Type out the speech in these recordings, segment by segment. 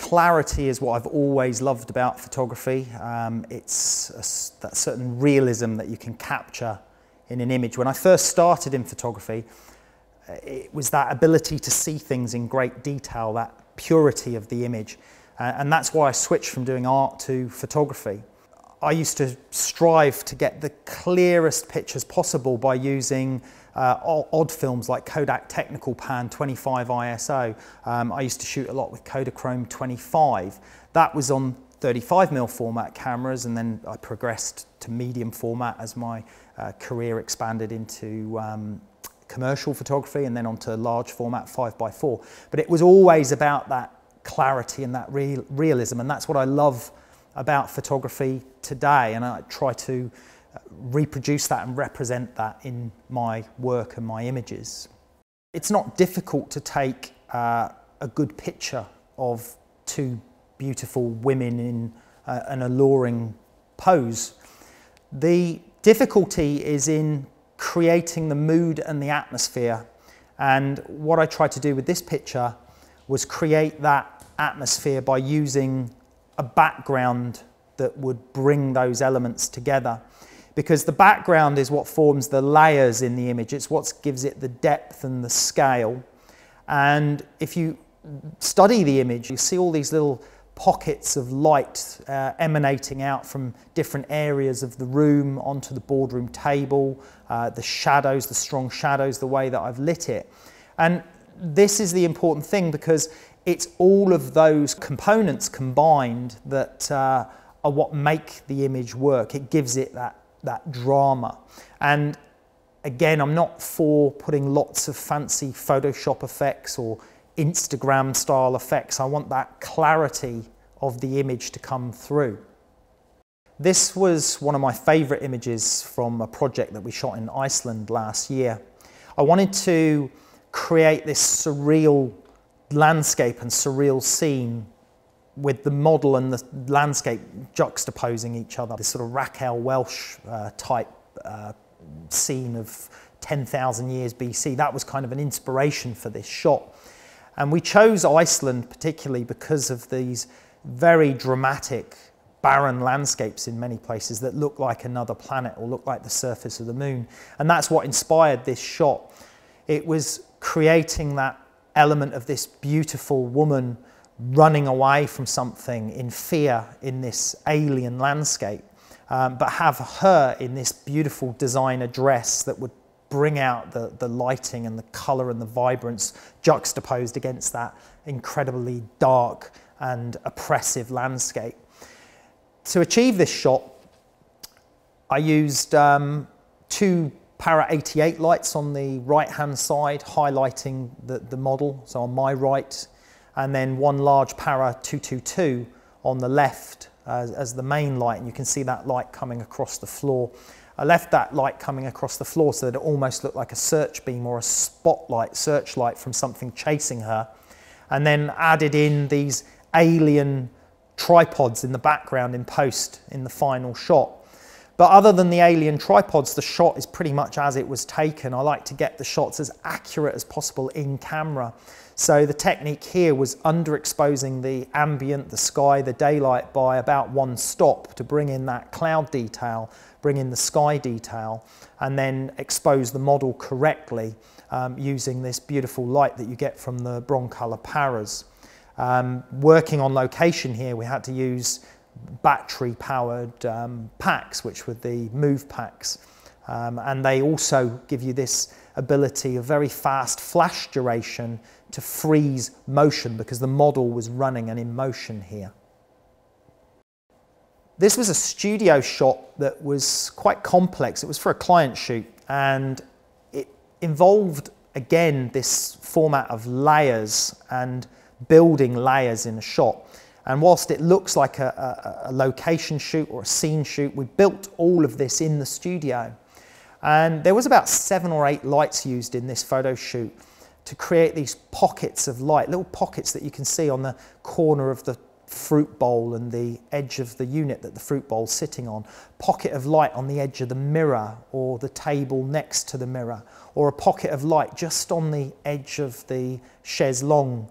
clarity is what I've always loved about photography. It's that certain realism that you can capture in an image. When I first started in photography, it was that ability to see things in great detail, that purity of the image. And that's why I switched from doing art to photography. I used to strive to get the clearest pictures possible by using odd films like Kodak Technical Pan 25 ISO. I used to shoot a lot with Kodachrome 25. That was on 35mm format cameras, and then I progressed to medium format as my career expanded into commercial photography, and then onto large format 5x4. But it was always about that clarity and that realism, and that's what I love about photography today, and I try to reproduce that and represent that in my work and my images. It's not difficult to take a good picture of two beautiful women in an alluring pose. The difficulty is in creating the mood and the atmosphere, and what I tried to do with this picture was create that atmosphere by using a background that would bring those elements together, because the background is what forms the layers in the image. It's what gives it the depth and the scale. And if you study the image, you see all these little pockets of light emanating out from different areas of the room onto the boardroom table, the shadows, the strong shadows, the way that I've lit it. And this is the important thing, because it's all of those components combined that are what make the image work. It gives it that drama. And again, I'm not for putting lots of fancy Photoshop effects or Instagram style effects. I want that clarity of the image to come through. This was one of my favorite images from a project that we shot in Iceland last year. I wanted to create this surreal landscape and surreal scene with the model and the landscape juxtaposing each other. This sort of Raquel Welch type scene of 10,000 years BC. That was kind of an inspiration for this shot. And we chose Iceland particularly because of these very dramatic, barren landscapes in many places that look like another planet or look like the surface of the moon. And that's what inspired this shot. It was creating that element of this beautiful woman running away from something in fear in this alien landscape, but have her in this beautiful designer dress that would bring out the lighting and the colour and the vibrance juxtaposed against that incredibly dark and oppressive landscape. To achieve this shot, I used two Para 88 lights on the right hand side highlighting the model, so on my right, and then one large Para 222 on the left as the main light, and you can see that light coming across the floor. I left that light coming across the floor so that it almost looked like a search beam or a spotlight, searchlight from something chasing her, and then added in these alien tripods in the background in post in the final shot. But other than the alien tripods, the shot is pretty much as it was taken. I like to get the shots as accurate as possible in camera. So the technique here was underexposing the ambient, the sky, the daylight by about one stop to bring in that cloud detail, bring in the sky detail, and then expose the model correctly using this beautiful light that you get from the broncolor paras. Working on location here, we had to use battery-powered packs, which were the move packs, and they also give you this ability of very fast flash duration to freeze motion, because the model was running and in motion here. This was a studio shot that was quite complex. It was for a client shoot, and it involved, again, this format of layers and building layers in a shot. And whilst it looks like a location shoot or a scene shoot, we built all of this in the studio. And there was about 7 or 8 lights used in this photo shoot to create these pockets of light, little pockets that you can see on the corner of the fruit bowl and the edge of the unit that the fruit bowl's sitting on, pocket of light on the edge of the mirror or the table next to the mirror, or a pocket of light just on the edge of the chaise longue.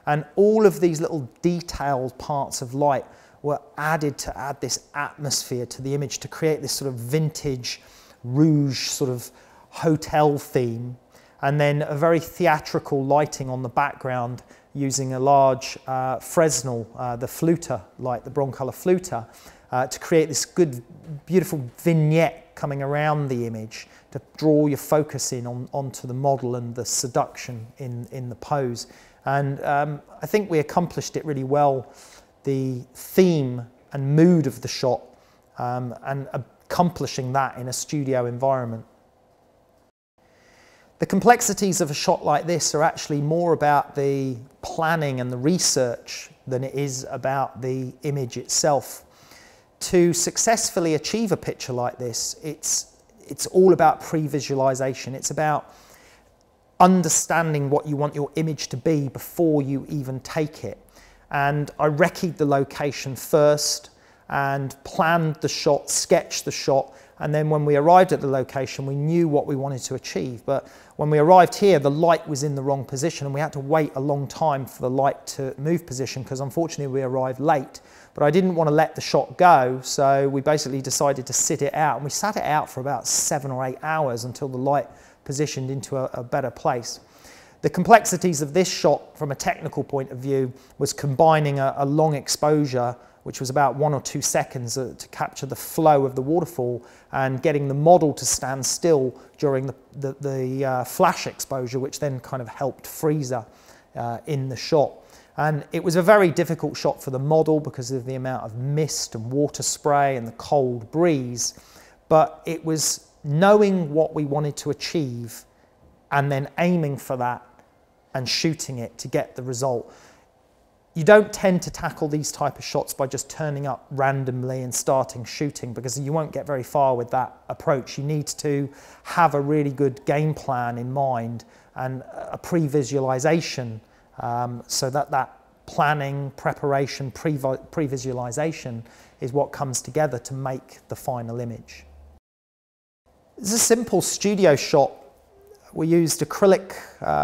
And all of these little detailed parts of light were added to add this atmosphere to the image, to create this sort of vintage rouge sort of hotel theme. And then a very theatrical lighting on the background using a large Fresnel, the fluter light, the broncolor fluter, to create this good, beautiful vignette coming around the image to draw your focus in onto the model and the seduction in the pose. And I think we accomplished it really well, the theme and mood of the shot, and accomplishing that in a studio environment. The complexities of a shot like this are actually more about the planning and the research than it is about the image itself. To successfully achieve a picture like this, it's all about pre-visualization. It's about understanding what you want your image to be before you even take it. And I recce'd the location first and planned the shot, sketched the shot, and then when we arrived at the location, we knew what we wanted to achieve. But when we arrived here, the light was in the wrong position, and we had to wait a long time for the light to move position, because unfortunately we arrived late. But I didn't want to let the shot go, so we basically decided to sit it out. And we sat it out for about 7 or 8 hours until the light positioned into a better place. The complexities of this shot from a technical point of view was combining a long exposure, which was about 1 or 2 seconds to capture the flow of the waterfall, and getting the model to stand still during the flash exposure, which then kind of helped freeze her in the shot. And it was a very difficult shot for the model because of the amount of mist and water spray and the cold breeze, but it was knowing what we wanted to achieve and then aiming for that and shooting it to get the result. You don't tend to tackle these type of shots by just turning up randomly and starting shooting, because you won't get very far with that approach. You need to have a really good game plan in mind and a pre-visualization, so that planning, preparation, pre-visualization is what comes together to make the final image. It's a simple studio shot. We used acrylic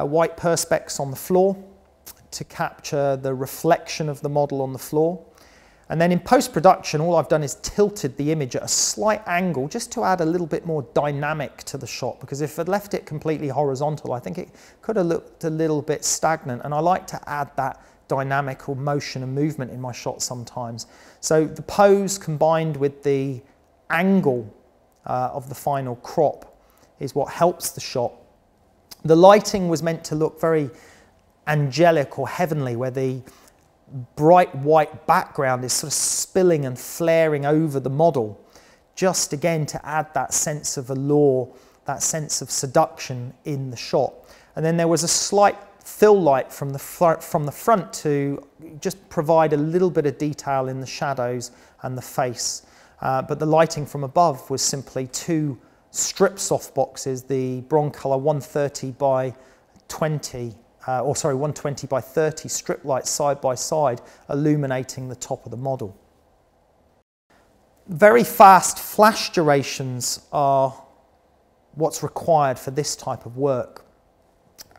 white perspex on the floor to capture the reflection of the model on the floor. And then in post-production, all I've done is tilted the image at a slight angle just to add a little bit more dynamic to the shot, because if I'd left it completely horizontal, I think it could have looked a little bit stagnant, and I like to add that dynamic or motion and movement in my shot sometimes. So the pose combined with the angle of the final crop is what helps the shot. The lighting was meant to look very angelic or heavenly, where the bright white background is sort of spilling and flaring over the model, just again to add that sense of allure, that sense of seduction in the shot. And then there was a slight fill light from the front to just provide a little bit of detail in the shadows and the face. But the lighting from above was simply 2 strip softboxes, the broncolor 130 by 20, 120 by 30 strip lights side by side, illuminating the top of the model. Very fast flash durations are what's required for this type of work.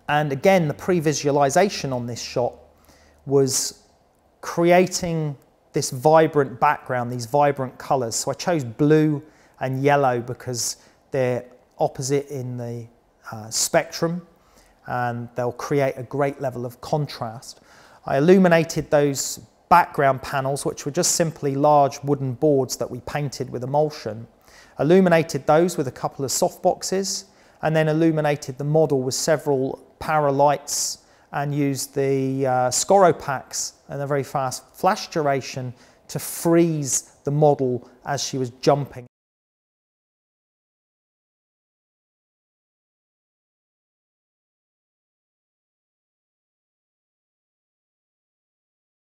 And again, the pre-visualization on this shot was creating this vibrant background, these vibrant colors. So I chose blue and yellow because they're opposite in the spectrum, and they'll create a great level of contrast. I illuminated those background panels, which were just simply large wooden boards that we painted with emulsion. Illuminated those with a couple of softboxes, and then illuminated the model with several paralights, and used the Scoro packs and a very fast flash duration to freeze the model as she was jumping.